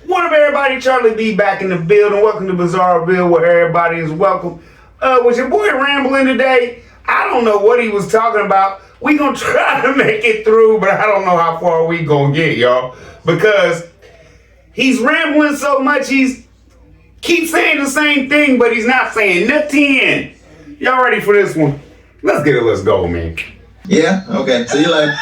What up, everybody? Charlie B back in the building. Welcome to Bizarreville, where everybody is welcome. Was your boy rambling today? I don't know what he was talking about. We gonna try to make it through, but I don't know how far we gonna get, y'all. Because he's rambling so much, he's keeps saying the same thing, but he's not saying nothing. Y'all ready for this one? Let's get it. Let's go, man. Yeah. Okay. See you later.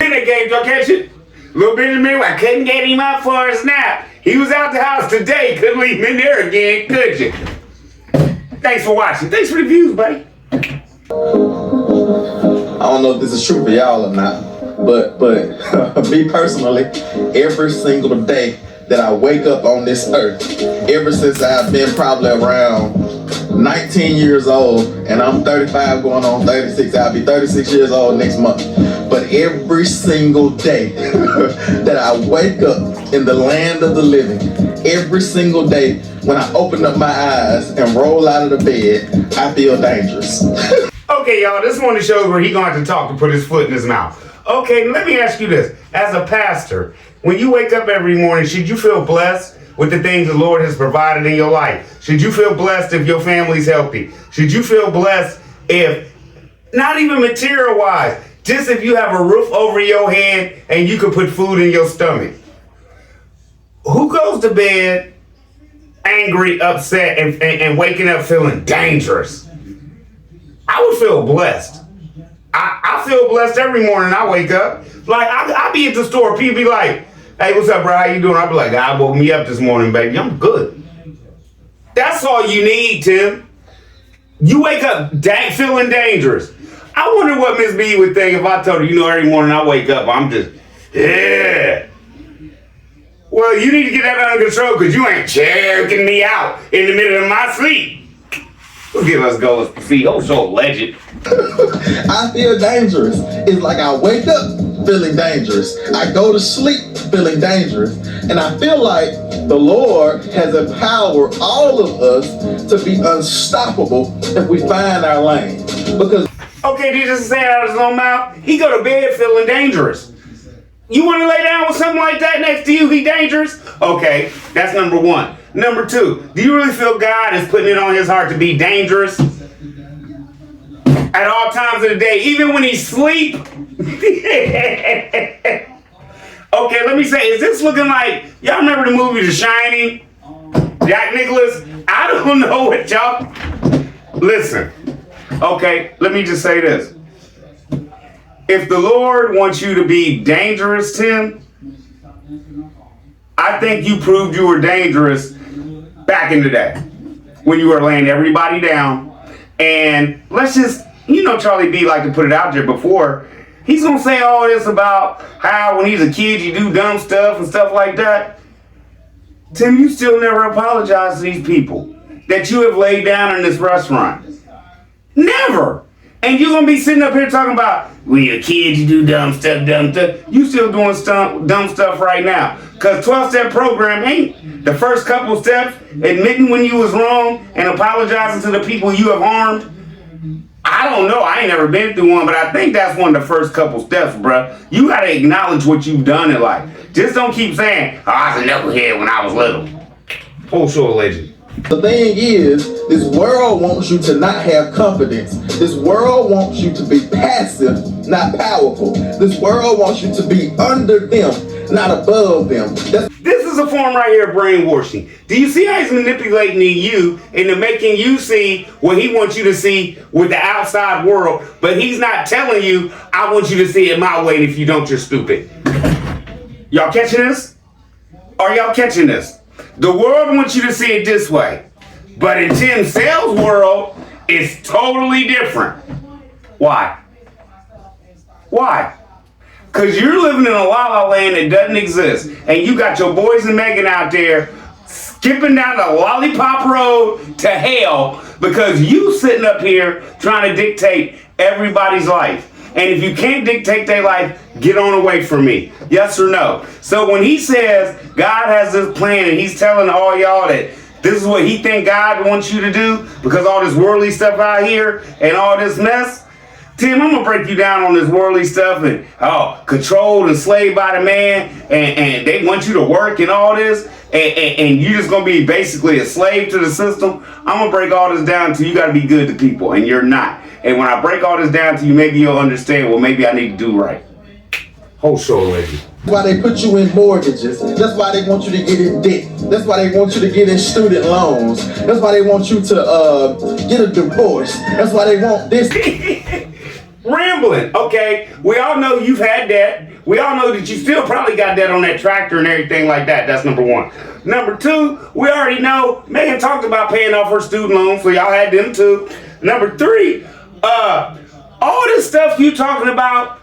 In that game, y'all catch it? Little Benjamin, I couldn't get him up for a snap. He was out the house today. Couldn't leave him in there again, could you? Thanks for watching. Thanks for the views, buddy. I don't know if this is true for y'all or not, but me personally, every single day that I wake up on this earth, ever since I've been probably around 19 years old, and I'm 35 going on 36, I'll be 36 years old next month. But every single day that I wake up in the land of the living, every single day when I open up my eyes and roll out of the bed, I feel dangerous. Okay, y'all, this is one of the shows where he's going to have to talk to put his foot in his mouth. Okay, let me ask you this. As a pastor, when you wake up every morning, should you feel blessed with the things the Lord has provided in your life? Should you feel blessed if your family's healthy? Should you feel blessed if, not even material-wise, just if you have a roof over your head and you can put food in your stomach? Who goes to bed angry, upset, and waking up feeling dangerous? I would feel blessed. I feel blessed every morning I wake up. Like, I be at the store, people be like, hey, what's up, bro? How you doing? I be like, God woke me up this morning, baby. I'm good. That's all you need, Tim. You wake up feeling dangerous. I wonder what Miss B would think if I told her, every morning I wake up, I'm just, yeah. Well, you need to get that under control because you ain't choking me out in the middle of my sleep. Let's go see. Oh, so legend. I feel dangerous. It's like I wake up feeling dangerous. I go to sleep feeling dangerous. And I feel like the Lord has empowered all of us to be unstoppable if we find our lane. Because okay, did you just say it out of his own mouth? He go to bed feeling dangerous. You want to lay down with something like that next to you? He dangerous? Okay, that's number one. Number two, do you really feel God is putting it on his heart to be dangerous at all times of the day, even when he's asleep? Okay, let me say, is this looking like, y'all remember the movie The Shining? Jack Nicklaus? I don't know what y'all... Listen, okay, let me just say this. If the Lord wants you to be dangerous, Tim, I think you proved you were dangerous back in the day when you were laying everybody down. And let's just, Charlie B liked to put it out there before. He's going to say all this about how when he's a kid you do dumb stuff and stuff like that. Tim, you still never apologize to these people that you have laid down in this restaurant. Never. And you're going to be sitting up here talking about, when you're a kid, you do dumb stuff. You still doing dumb stuff right now. Because 12-step program ain't the first couple steps, admitting when you was wrong and apologizing to the people you have harmed. I don't know. I ain't never been through one, but I think that's one of the first couple steps, bruh. You got to acknowledge what you've done in life. Just don't keep saying, I was a knucklehead when I was little. Full show legend. the thing is, this world wants you to not have confidence. This world wants you to be passive, not powerful. This world wants you to be under them, not above them. This is a form right here of brainwashing. Do you see how he's manipulating you into making you see what he wants you to see with the outside world, but he's not telling you, I want you to see it my way, and if you don't, you're stupid. Y'all catching this? Are y'all catching this? The world wants you to see it this way, but in Tim Sales' world, it's totally different. Why? Why? Because you're living in a la-la land that doesn't exist, and you got your boys and Megan out there skipping down the lollipop road to hell because you sitting up here trying to dictate everybody's life. And if you can't dictate their life, get on away from me. Yes or no? So when he says God has this plan and he's telling all y'all that this is what he think God wants you to do because all this worldly stuff out here and all this mess, Tim, I'm gonna break you down on this worldly stuff and controlled and slaved by the man, and they want you to work and all this, and you just gonna be basically a slave to the system. I'm gonna break all this down to you gotta be good to people, and you're not. And when I break all this down to you, maybe you'll understand, well, maybe I need to do right. Whole show already. That's why they put you in mortgages. That's why they want you to get in debt. That's why they want you to get in student loans. That's why they want you to get a divorce. That's why they want this. Rambling. Okay, we all know you've had that. We all know that you still probably got that on that tractor and everything like that. That's number one. Number two, we already know Megan talked about paying off her student loans, so y'all had them too. Number three, all this stuff you talking about,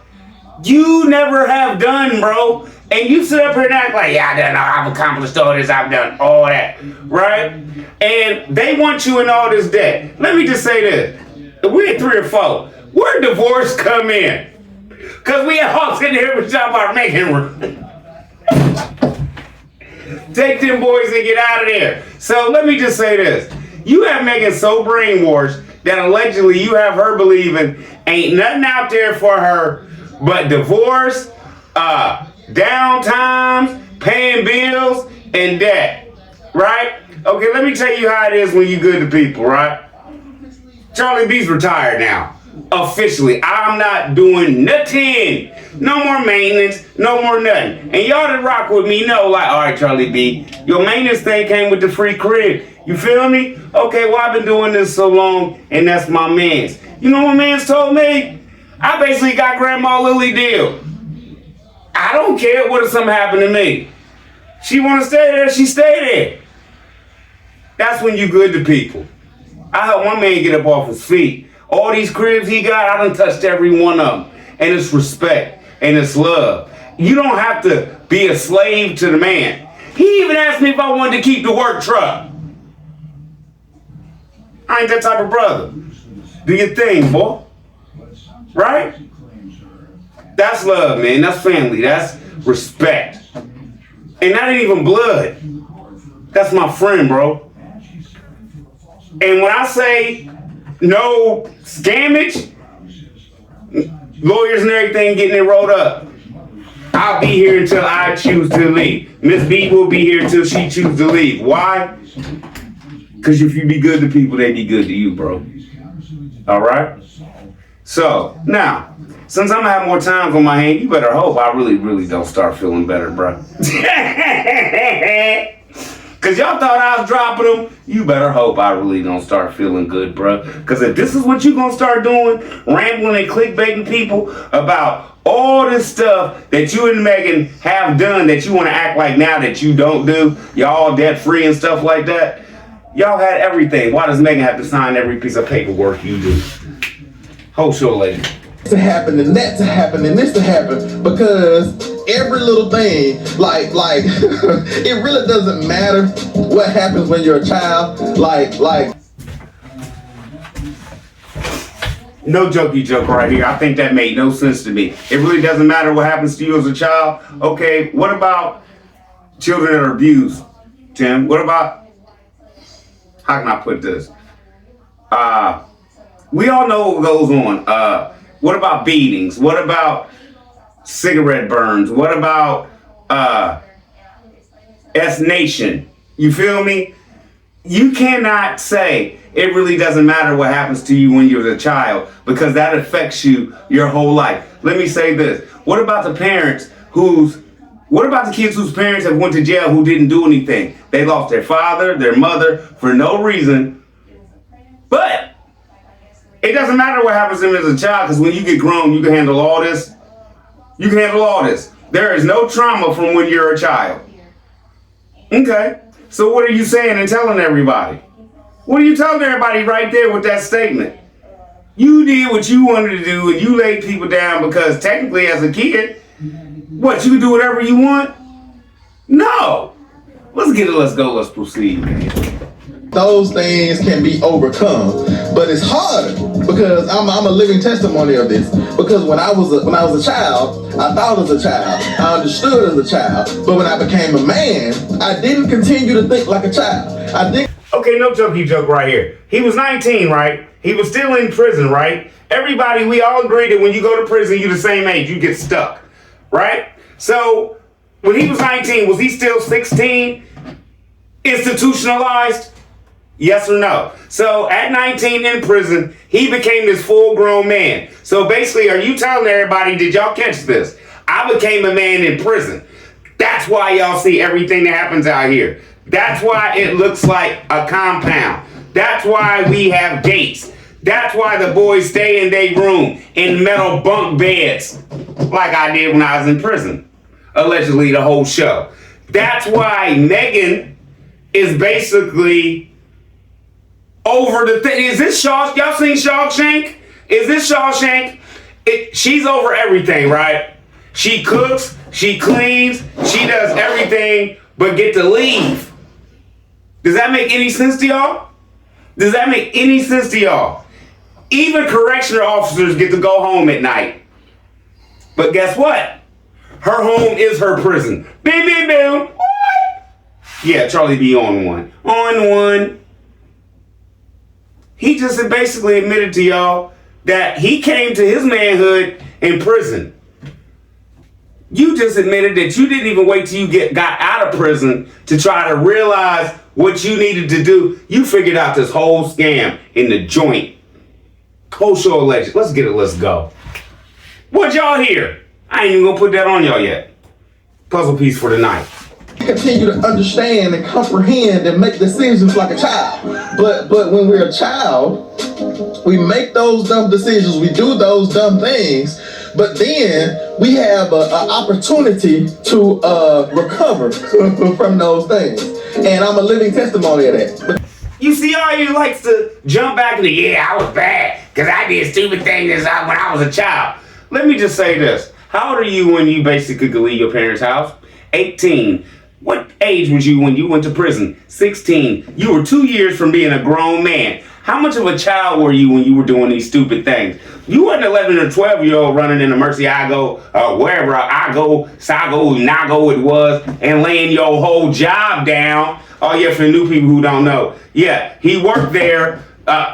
you never have done, bro. And you sit up here and act like, yeah, I've accomplished all this, I've done all that, right? And they want you in all this debt. Let me just say this. If we at 3 or 4, where divorce come in? Because we all sitting here with y'all about making take them boys and get out of there. So let me just say this. You have Megan so brainwashed that allegedly you have her believing ain't nothing out there for her but divorce, downtimes, paying bills, and debt. Right? Okay, let me tell you how it is when you good to people, right? Charlie B's retired now. Officially, I'm not doing nothing. No more maintenance, no more nothing. And y'all that rock with me know, like, all right, Charlie B, your maintenance thing came with the free crib. You feel me? Okay, well, I've been doing this so long, and that's my man's. You know what man's told me? I basically got Grandma Lily deal. I don't care what if something happened to me. She want to stay there, she stay there. That's when you good to people. I helped my man get up off his feet. All these cribs he got, I done touched every one of them. And it's respect and it's love. You don't have to be a slave to the man. He even asked me if I wanted to keep the work truck. I ain't that type of brother. Do your thing, boy. Right? That's love, man. That's family. That's respect. And that ain't even blood. That's my friend, bro. And when I say no scammage, lawyers and everything getting it rolled up, I'll be here until I choose to leave. Miss B will be here until she chooses to leave. Why? Because if you be good to people, they be good to you, bro. All right? So, now, since I'm going to have more time on my hand, you better hope I really don't start feeling better, bro. Because y'all thought I was dropping them. You better hope I really don't start feeling good, bro. Because if this is what you going to start doing, rambling and clickbaiting people about all this stuff that you and Megan have done that you want to act like now that you don't do, y'all debt free and stuff like that, y'all had everything. Why does Megan have to sign every piece of paperwork you do? Whole show, lady. To happen and that to happen and this to happen, because every little thing, like it really doesn't matter what happens when you're a child. Like no jokey joke right here. I think that made no sense to me. It really doesn't matter what happens to you as a child. Okay, what about children that are abused, Tim? What about, how can I put this? We all know what goes on. What about beatings? What about cigarette burns? What about S-Nation? You feel me? You cannot say it really doesn't matter what happens to you when you're a child, because that affects you your whole life. Let me say this. What about the kids whose parents have went to jail who didn't do anything? They lost their father, their mother for no reason. But it doesn't matter what happens to them as a child, because when you get grown, you can handle all this. You can handle all this. There is no trauma from when you're a child. Okay. So what are you saying and telling everybody? What are you telling everybody right there with that statement? You did what you wanted to do and you laid people down because technically as a kid, what, you can do whatever you want? No. Let's get it, let's go, let's proceed, man. those things can be overcome, but it's harder because I'm a living testimony of this. Because when I was a child, I thought as a child, I understood as a child, but when I became a man, I didn't continue to think like a child. Okay, no jokey joke right here. He was 19, right? He was still in prison, right? Everybody, we all agree that when you go to prison, you're the same age, you get stuck, right? So when he was 19, was he still 16? Institutionalized? Yes or no? So at 19 in prison, he became this full-grown man. So basically, are you telling everybody, did y'all catch this? I became a man in prison. That's why y'all see everything that happens out here. That's why it looks like a compound. That's why we have gates. That's why the boys stay in their room in metal bunk beds like I did when I was in prison. Allegedly the whole show. That's why Megan is basically over the thing. Is this Shawshank? Y'all seen Shawshank? Is this Shawshank? She's over everything, right? She cooks, she cleans, she does everything but get to leave. Does that make any sense to y'all? Does that make any sense to y'all? Even correctional officers get to go home at night. But guess what? Her home is her prison. Bing, bing, bing. What? Yeah, Charlie B on one. On one. He just basically admitted to y'all that he came to his manhood in prison. You just admitted that you didn't even wait till you got out of prison to try to realize what you needed to do. You figured out this whole scam in the joint. Whole show alleged. Let's get it. Let's go. What y'all hear? I ain't even gonna put that on y'all yet. Puzzle piece for the night. Continue to understand and comprehend and make decisions like a child. But when we're a child, we make those dumb decisions, we do those dumb things, but then we have an opportunity to recover from those things. And I'm a living testimony of that. You see how he likes to jump back into, yeah, I was bad because I did stupid things when I was a child. Let me just say this. How old are you when you basically could leave your parents' house? 18. What age was you when you went to prison? 16. You were 2 years from being a grown man. How much of a child were you when you were doing these stupid things? You wasn't 11 or 12-year-old running into Mercy Igo or wherever Igo, Sago, Nago it was and laying your whole job down. Oh yeah, for the new people who don't know. Yeah, he worked there,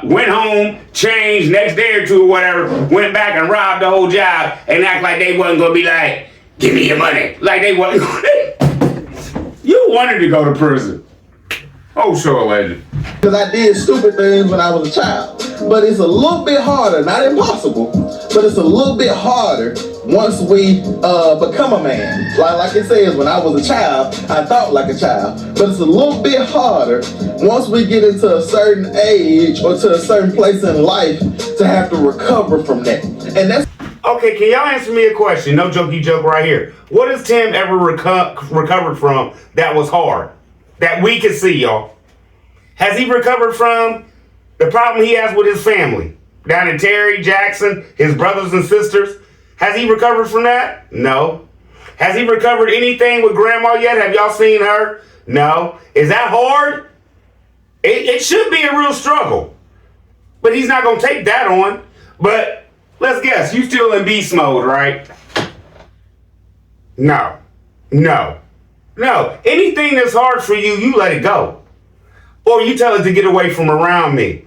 went home, changed next day or two or whatever, went back and robbed the whole job and act like they wasn't gonna be like, give me your money. Like they wasn't gonna. You wanted to go to prison. Oh, show legend. Because I did stupid things when I was a child. But it's a little bit harder, not impossible, but it's a little bit harder once we become a man. Like it says, when I was a child, I thought like a child. But it's a little bit harder once we get into a certain age or to a certain place in life to have to recover from that. And that's... Okay, can y'all answer me a question? No jokey joke right here. What has Tim ever recovered from that was hard? That we can see, y'all. Has he recovered from the problem he has with his family? Down in Terry, Jackson, his brothers and sisters? Has he recovered from that? No. Has he recovered anything with grandma yet? Have y'all seen her? No. Is that hard? It should be a real struggle. But he's not going to take that on. But let's guess, you still in beast mode, right? No. No. No. Anything that's hard for you, you let it go. Or you tell it to get away from around me.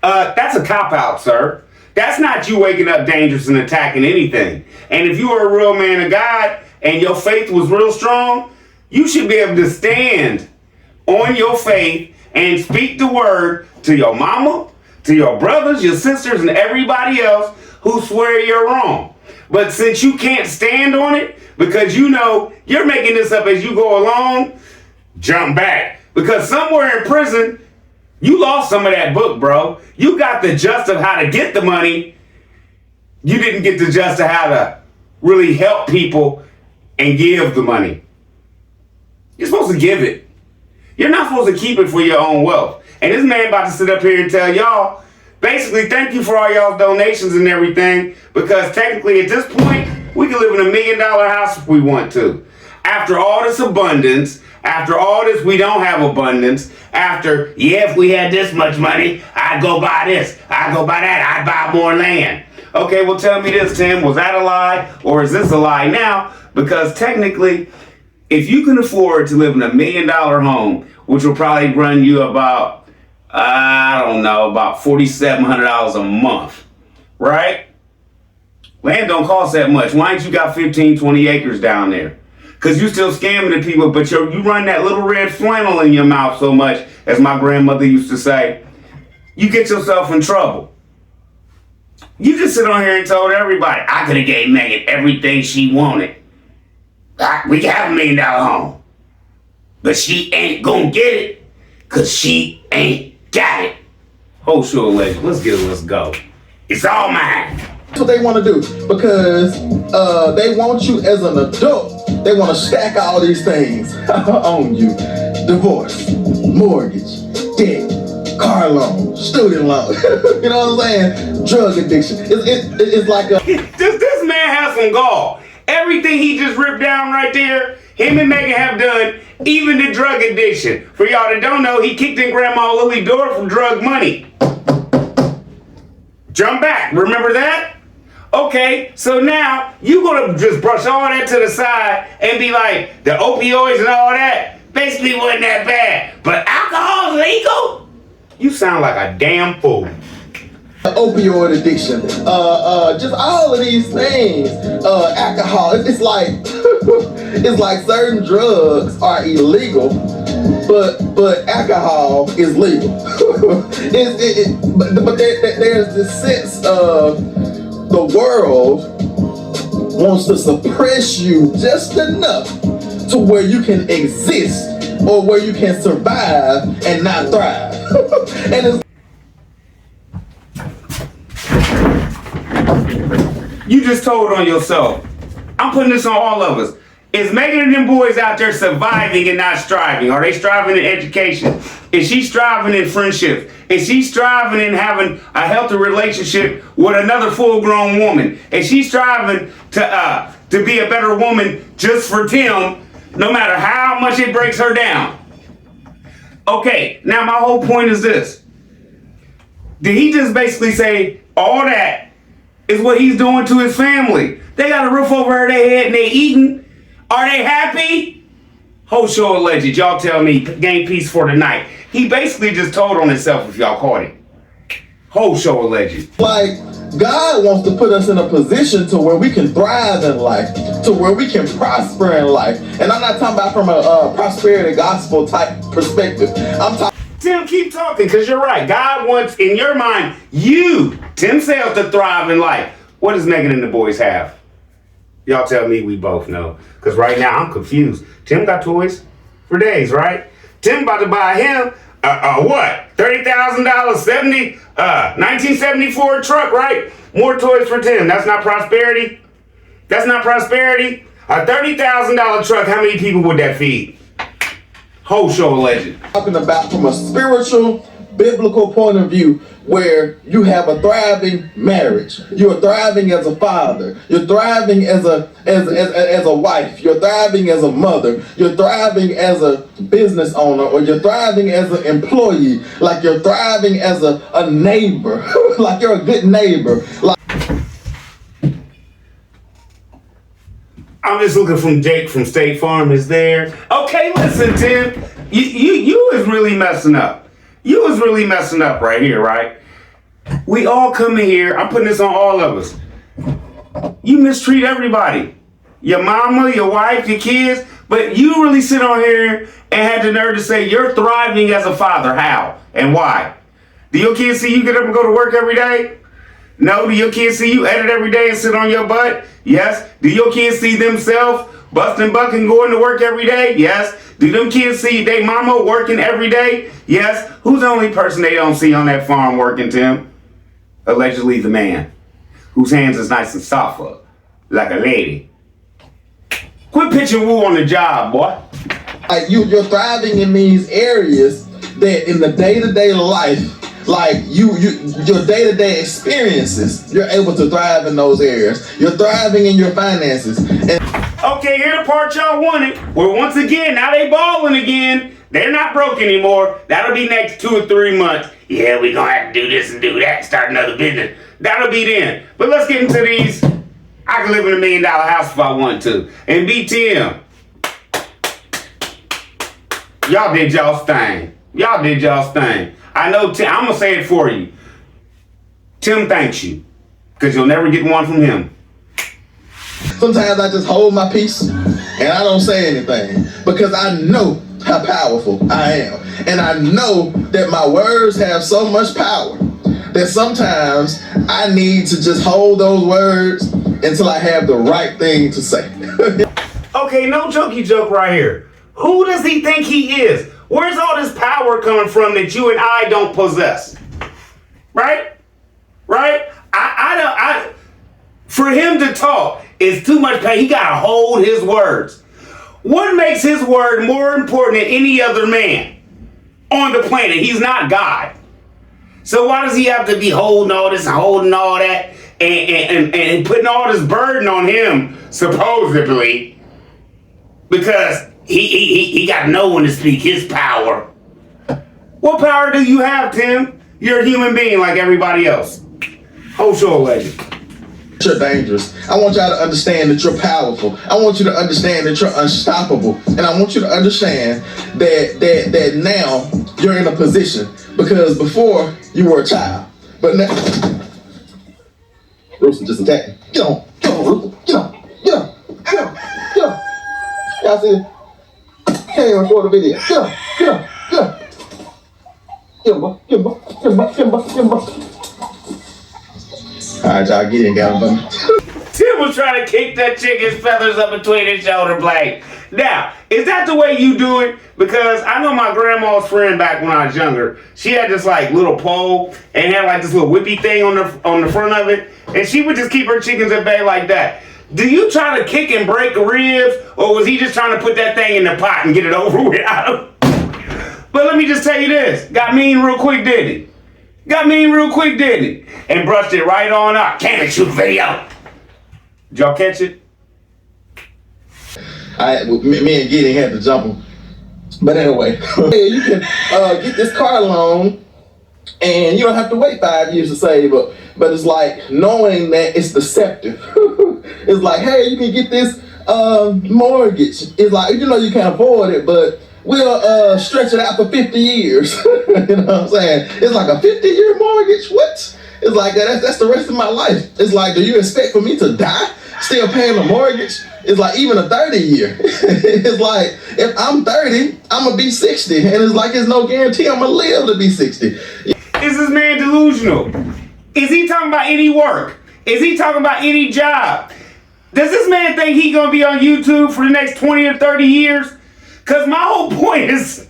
That's a cop-out, sir. That's not you waking up dangerous and attacking anything. And if you were a real man of God and your faith was real strong, you should be able to stand on your faith and speak the word to your mama, to your brothers, your sisters, and everybody else who swear you're wrong. But since you can't stand on it, because you know you're making this up as you go along, jump back. Because somewhere in prison, you lost some of that book, bro. You got the gist of how to get the money. You didn't get the gist of how to really help people and give the money. You're supposed to give it. You're not supposed to keep it for your own wealth. And this man about to sit up here and tell y'all, basically, thank you for all y'all's donations and everything, because technically at this point, we can live in $1 million house if we want to. After all this abundance, after all this, we don't have abundance. After, yeah, if we had this much money, I'd go buy this, I'd go buy that, I'd buy more land. Okay, well, tell me this, Tim, was that a lie or is this a lie now? Because technically, if you can afford to live in $1 million home, which will probably run you about I don't know, about $4,700 a month, right? Land don't cost that much. Why ain't you got 15, 20 acres down there? Because you still scamming the people, but you run that little red flannel in your mouth so much, as my grandmother used to say, you get yourself in trouble. You just sit on here and told everybody, I could have gave Megan everything she wanted. We can have $1 million home. But she ain't gonna get it, because she ain't got it. Oh, sure, legend. Let's get it, let's go. It's all mine. That's what they want to do, because they want you as an adult. They want to stack all these things on you. Divorce, mortgage, debt, car loan, student loan. You know what I'm saying? Drug addiction. It's like a... This man has some gall. Everything he just ripped down right there, him and Megan have done, even the drug addiction. For y'all that don't know, he kicked in Grandma Lily's door for drug money. Jump back. Remember that? Okay, so now you gonna just brush all that to the side and be like, the opioids and all that basically wasn't that bad, but alcohol's legal? You sound like a damn fool. Opioid addiction, just all of these things, alcohol. It's like it's like certain drugs are illegal, but alcohol is legal. But there's this sense of the world wants to suppress you just enough to where you can exist or where you can survive and not thrive. And it's you just told on yourself. I'm putting this on all of us. Is Megan and them boys out there surviving and not striving? Are they striving in education? Is she striving in friendships? Is she striving in having a healthy relationship with another full-grown woman? Is she striving to be a better woman just for Tim, no matter how much it breaks her down? Okay, now my whole point is this. Did he just basically say all that is what he's doing to his family? They got a roof over their head and they eating. Are they happy? Whole show alleged. Y'all tell me, game piece for tonight. He basically just told on himself if y'all caught him. Whole show alleged. like God wants to put us in a position to where we can thrive in life, to where we can prosper in life. And I'm not talking about from a prosperity gospel type perspective. I'm talking. Tim, keep talking, because you're right. God wants, in your mind, you, Tim Sales, to thrive in life. What does Megan and the boys have? Y'all tell me, we both know. Because right now, I'm confused. Tim got toys for days, right? Tim about to buy him, what? $30,000, 1974 truck, right? More toys for Tim. That's not prosperity? That's not prosperity? A $30,000 truck, how many people would that feed? Whole show legend. Talking about from a spiritual, biblical point of view, where you have a thriving marriage, you're thriving as a father, you're thriving as a wife, you're thriving as a mother, you're thriving as a business owner, or you're thriving as an employee, like you're thriving as a neighbor, like you're a good neighbor. Like I'm just looking from Jake from State Farm is there. Okay, listen, Tim, you is really messing up. You was really messing up right here, right? We all come in here. I'm putting this on all of us. You mistreat everybody. Your mama, your wife, your kids. But you really sit on here and had the nerve to say you're thriving as a father. How and why? Do your kids see you get up and go to work every day? No. Do your kids see you edit every day and sit on your butt? Yes. Do your kids see themselves busting buck and going to work every day? Yes. Do them kids see their mama working every day? Yes. Who's the only person they don't see on that farm working, Tim? Allegedly the man, whose hands is nice and soft up, like a lady. Quit pitching woo on the job, boy. Like you're thriving in these areas that in the day-to-day life, like your day-to-day experiences, you're able to thrive in those areas. You're thriving in your finances. And okay, here the part y'all wanted. Well, once again, now they balling again. They're not broke anymore. That'll be next 2 or 3 months. Yeah, we gonna have to do this and do that, start another business. That'll be then. But let's get into these. I can live in $1 million house if I want to. And be Tim. Y'all did y'all's thing. Y'all did y'all's thing. I know Tim, I'm gonna say it for you. Tim thanks you, because you'll never get one from him. Sometimes I just hold my peace and I don't say anything because I know how powerful I am. And I know that my words have so much power that sometimes I need to just hold those words until I have the right thing to say. Okay, no jokey joke right here. Who does he think he is? Where's all this power coming from that you and I don't possess? Right? Right? For him to talk is too much pain. He gotta hold his words. What makes his word more important than any other man on the planet? He's not God. So why does he have to be holding all this and holding all that and putting all this burden on him, supposedly, because he got no one to speak his power. What power do you have, Tim? You're a human being like everybody else. Whole show legend. You're dangerous. I want y'all to understand that you're powerful. I want you to understand that you're unstoppable. And I want you to understand that now you're in a position, because before you were a child, but now Rooster just attacked me. Get on, Rooster. Get on. Y'all see it? Can't even record the video. Get on. Get him. Alright, y'all, get in, got him. Tim was trying to kick that chicken's feathers up between his shoulder blades. Now, is that the way you do it? Because I know my grandma's friend back when I was younger, she had this like little pole and had like this little whippy thing on the front of it, and she would just keep her chickens at bay like that. Do you try to kick and break ribs, or was he just trying to put that thing in the pot and get it over with? But let me just tell you this, got mean real quick, didn't he? And brushed it right on up. Can't shoot video. Did y'all catch it? Me and Gideon had to jump him. But anyway, you can get this car loan and you don't have to wait 5 years to save up. But it's like knowing that it's deceptive. It's like, hey, you can get this mortgage. It's like, you know you can't afford it, but we'll stretch it out for 50 years. You know what I'm saying? It's like a 50-year mortgage. What? It's like that's the rest of my life. It's like, do you expect for me to die still paying the mortgage? It's like even a 30-year. It's like if I'm 30, I'm gonna be 60, and it's like there's no guarantee I'm gonna live to be 60. Is this man delusional? Is he talking about any work? Is he talking about any job? Does this man think he gonna be on YouTube for the next 20 or 30 years? Because my whole point is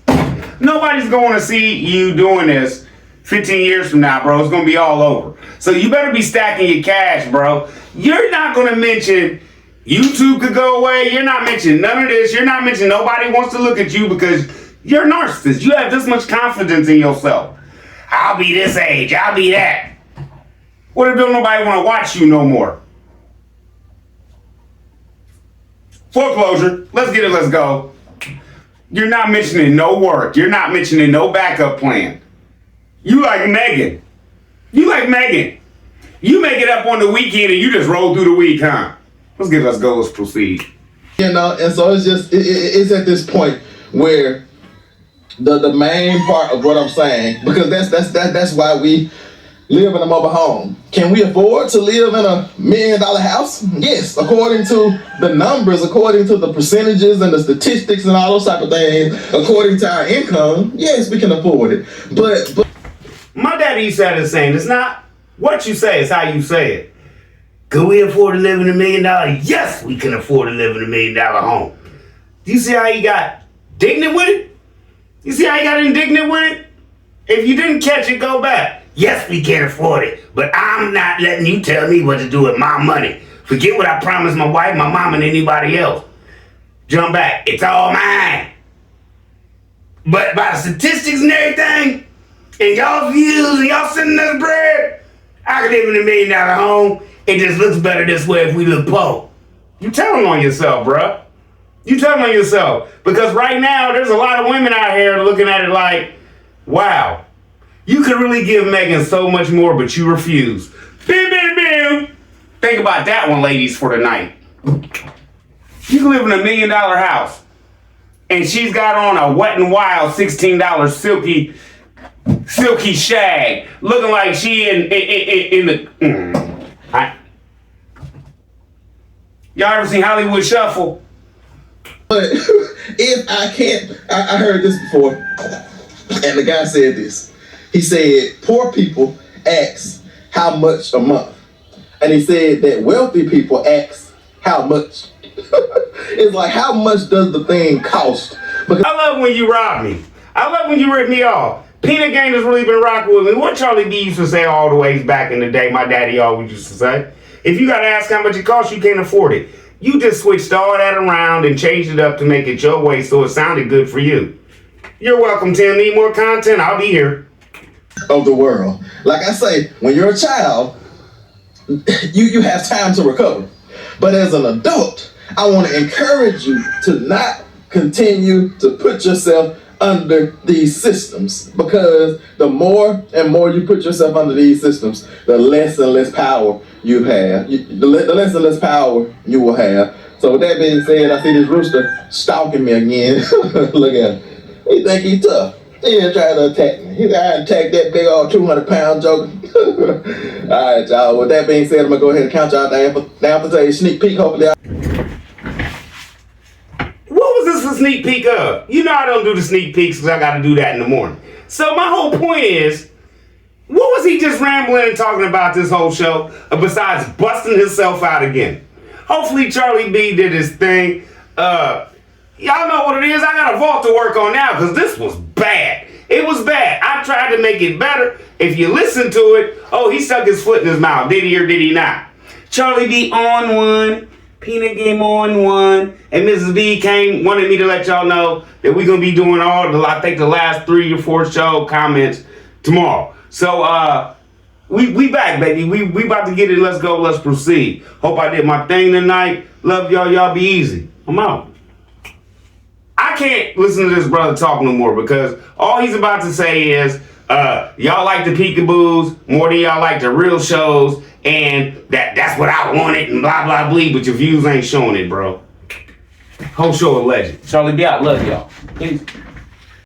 nobody's going to see you doing this 15 years from now, bro. It's going to be all over. So you better be stacking your cash, bro. You're not going to mention YouTube could go away. You're not mentioning none of this. You're not mentioning nobody wants to look at you because you're a narcissist. You have this much confidence in yourself. I'll be this age. I'll be that. What if don't nobody want to watch you no more? Foreclosure. Let's get it. Let's go. You're not mentioning no work. You're not mentioning no backup plan. You like Megan. You make it up on the weekend and you just roll through the week, huh? Let's go. Let's proceed. You know, and so it's just, it's at this point where the main part of what I'm saying, because that's why we live in a mobile home. Can we afford to live in a $1 million house? Yes, according to the numbers, according to the percentages and the statistics and all those type of things, according to our income, yes, we can afford it. But my daddy used to have this saying, it's not what you say, it's how you say it. Could we afford to live in $1 million? Yes, we can afford to live in $1 million home. Do you see how he got indignant with it? You see how he got indignant with it? If you didn't catch it, go back. Yes, we can't afford it, but I'm not letting you tell me what to do with my money. Forget what I promised my wife, my mom, and anybody else. Jump back. It's all mine. But by the statistics and everything, and y'all views, and y'all sending us bread, I could live in $1 million home. It just looks better this way if we look poor. You telling on yourself, bruh. You telling on yourself. Because right now, there's a lot of women out here looking at it like, wow, you could really give Megan so much more, but you refuse. Bim, bim, bim. Think about that one, ladies, for tonight. You can live in $1 million house, and she's got on a Wet n Wild $16 silky silky shag, looking like she in the. Y'all ever seen Hollywood Shuffle? But if I can't, I heard this before, and the guy said this. He said, poor people ask how much a month. And he said that wealthy people ask how much. It's like, how much does the thing cost? Because I love when you rob me. I love when you rip me off. Peanut Gang has really been rocking with me. What Charlie B used to say all the ways back in the day, my daddy always used to say, if you gotta ask how much it costs, you can't afford it. You just switched all that around and changed it up to make it your way so it sounded good for you. You're welcome, Tim. Need more content? I'll be here. of the world. Like I say, when you're a child, you have time to recover. But as an adult, I want to encourage you to not continue to put yourself under these systems, because the more and more you put yourself under these systems, the less and less power you have. The less and less power you will have. So with that being said, I see this rooster stalking me again. Look at him. He think he's tough. He didn't try to attack me. He tried to attack that big old 200-pound joker. All right, y'all. With that being said, I'm going to go ahead and count y'all down for today's sneak peek. Hopefully, What was this a sneak peek of? You know I don't do the sneak peeks because I got to do that in the morning. So my whole point is, what was he just rambling and talking about this whole show besides busting himself out again? Hopefully Charlie B did his thing. Y'all know what it is. I got a vault to work on now because this was bad. It was bad. I tried to make it better. If you listen to it, oh, he stuck his foot in his mouth. Did he or did he not? Charlie B on one. Peanut Game on one. And Mrs. B wanted me to let y'all know that we're going to be doing I think the last 3 or 4 show comments tomorrow. So, we back, baby. We about to get it. Let's go. Let's proceed. Hope I did my thing tonight. Love y'all. Y'all be easy. I'm out. I can't listen to this brother talk no more because all he's about to say is y'all like the peekaboos more than y'all like the real shows, and that's what I wanted and blah blah blah, but your views ain't showing it, bro. Whole show a legend. Charlie B, I love y'all. Peace.